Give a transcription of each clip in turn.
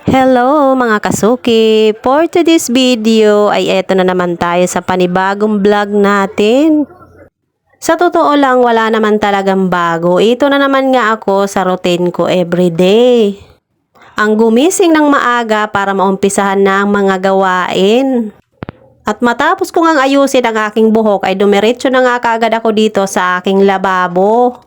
Hello mga kasuki! For today's video ay eto na naman tayo sa panibagong vlog natin. Sa totoo lang wala naman talagang bago. Ito na naman nga ako sa routine ko everyday. Ang gumising ng maaga para maumpisahan na ang mga gawain. At matapos ko ngang ayusin ang aking buhok ay dumiretso na nga kaagad ako dito sa aking lababo.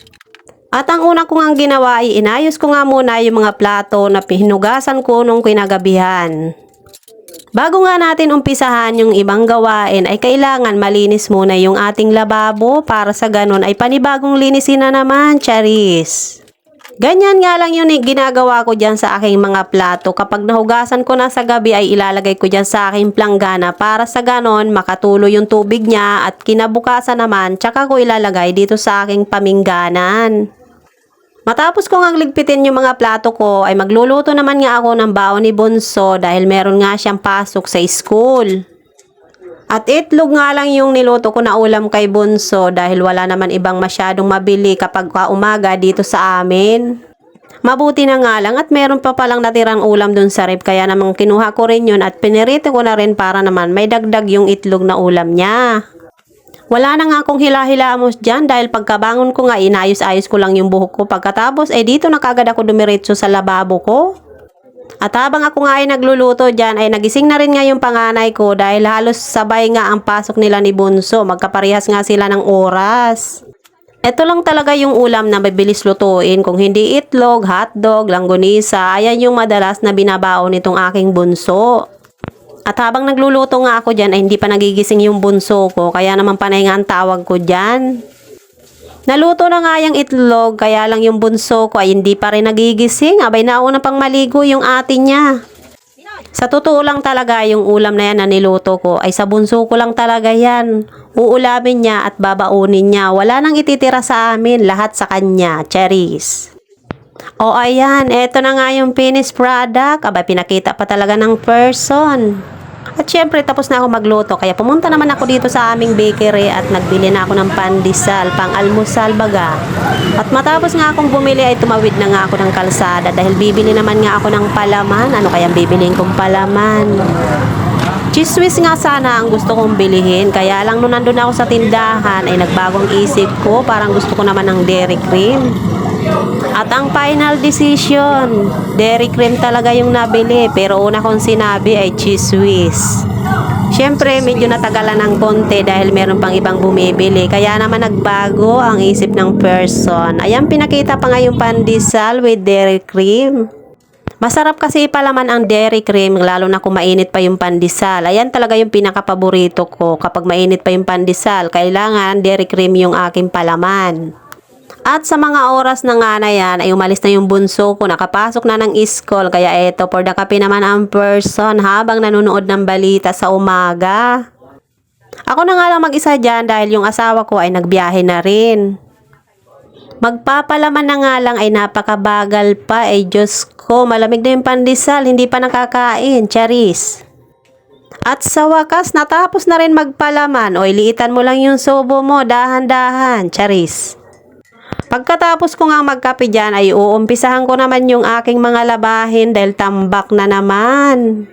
At ang una ko ngang ginawa ay inayos ko nga muna yung mga plato na hinugasan ko nung kinagabihan. Bago nga natin umpisahan yung ibang gawain ay kailangan malinis muna yung ating lababo para sa ganun ay panibagong linisin na naman, charis. Ganyan nga lang yun ginagawa ko dyan sa aking mga plato. Kapag nahugasan ko na sa gabi ay ilalagay ko dyan sa aking planggana para sa ganon makatulo yung tubig niya at kinabukasan naman tsaka ko ilalagay dito sa aking pamingganan. Matapos ko ngang ligpitin yung mga plato ko ay magluluto naman nga ako ng baon ni Bunso dahil meron nga siyang pasok sa school. At itlog nga lang yung niluto ko na ulam kay Bunso dahil wala naman ibang masyadong mabili kapag umaga dito sa amin. Mabuti na nga lang at meron pa palang natirang ulam dun sa ref kaya naman kinuha ko rin yun at pinirito ko na rin para naman may dagdag yung itlog na ulam niya. Wala na nga akong hila-hilamos dyan dahil pagkabangon ko nga inayos-ayos ko lang yung buhok ko. Pagkatapos dito na kagad ako dumiretso sa lababo ko. At habang ako nga ay nagluluto dyan ay nagising na rin nga yung panganay ko dahil halos sabay nga ang pasok nila ni Bunso. Magkaparehas nga sila ng oras. Ito lang talaga yung ulam na mabilis lutuin. Kung hindi itlog, hotdog, langgonisa, ayan yung madalas na binabaon nitong aking bunso. At habang nagluluto nga ako dyan ay hindi pa nagigising yung bunso ko kaya naman panay nga ang tawag ko dyan. Naluto na nga yung itlog kaya lang yung bunso ko ay hindi pa rin nagigising. Abay nauna pang maligo yung ate niya. Sa totoo lang talaga yung ulam na yan na niluto ko ay sa bunso ko lang talaga yan. Uulamin niya at babaunin niya. Wala nang ititira sa amin, lahat sa kanya. Charis. O ayan, eto na nga yung finished product. Aba, pinakita pa talaga ng person. At syempre, tapos na ako magluto. Kaya pumunta naman ako dito sa aming bakery at nagbili na ako ng pandesal, pang almusal baga. At matapos nga akong bumili ay tumawid na nga ako ng kalsada dahil bibili naman nga ako ng palaman. Ano kayang bibiliin kong palaman? Cheese whiz nga sana ang gusto kong bilihin. Kaya lang nung nandun ako sa tindahan ay nagbagong isip ko. Parang gusto ko naman ng dairy cream. At ang final decision, dairy cream talaga yung nabili. Pero una kong sinabi ay cheese whiz. Siyempre, medyo natagalan ng konti dahil meron pang ibang bumibili. Kaya naman nagbago ang isip ng person. Ayan, pinakita pa nga yung pandesal with dairy cream. Masarap kasi palaman ang dairy cream, lalo na kung mainit pa yung pandesal. Ayan talaga yung pinakapaborito ko. Kapag mainit pa yung pandesal, kailangan dairy cream yung aking palaman. At sa mga oras na nga na yan, ay umalis na yung bunso ko, nakapasok na ng school. Kaya eto, for the kape naman ang person habang nanonood ng balita sa umaga. Ako na nga lang mag-isa dyan dahil yung asawa ko ay nagbiyahe na rin. Magpapalaman na nga lang ay napakabagal pa. Diyos ko, malamig na yung pandesal, hindi pa nakakain, charis. At sa wakas, natapos na rin magpalaman. Oy, liitan mo lang yung sobo mo, dahan-dahan, charis. Pagkatapos ko nga magkape dyan ay uumpisahan ko naman yung aking mga labahin dahil tambak na naman.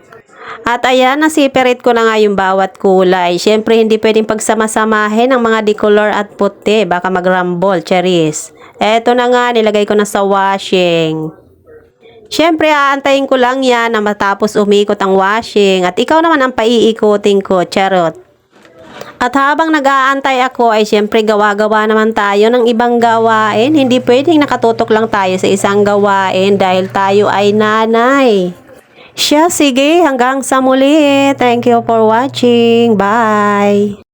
At ayan, nasiperate ko na nga yung bawat kulay. Siyempre hindi pwedeng pagsamasamahin ang mga decolor at puti. Baka magrambol, charis. Eto na nga, nilagay ko na sa washing. Siyempre aantayin ko lang yan na matapos umikot ang washing. At ikaw naman ang paiikutin ko, charot. At habang nag-aantay ako ay siyempre gawa-gawa naman tayo ng ibang gawain. Hindi pwedeng nakatutok lang tayo sa isang gawain dahil tayo ay nanay. Sige, hanggang sa muli. Thank you for watching. Bye!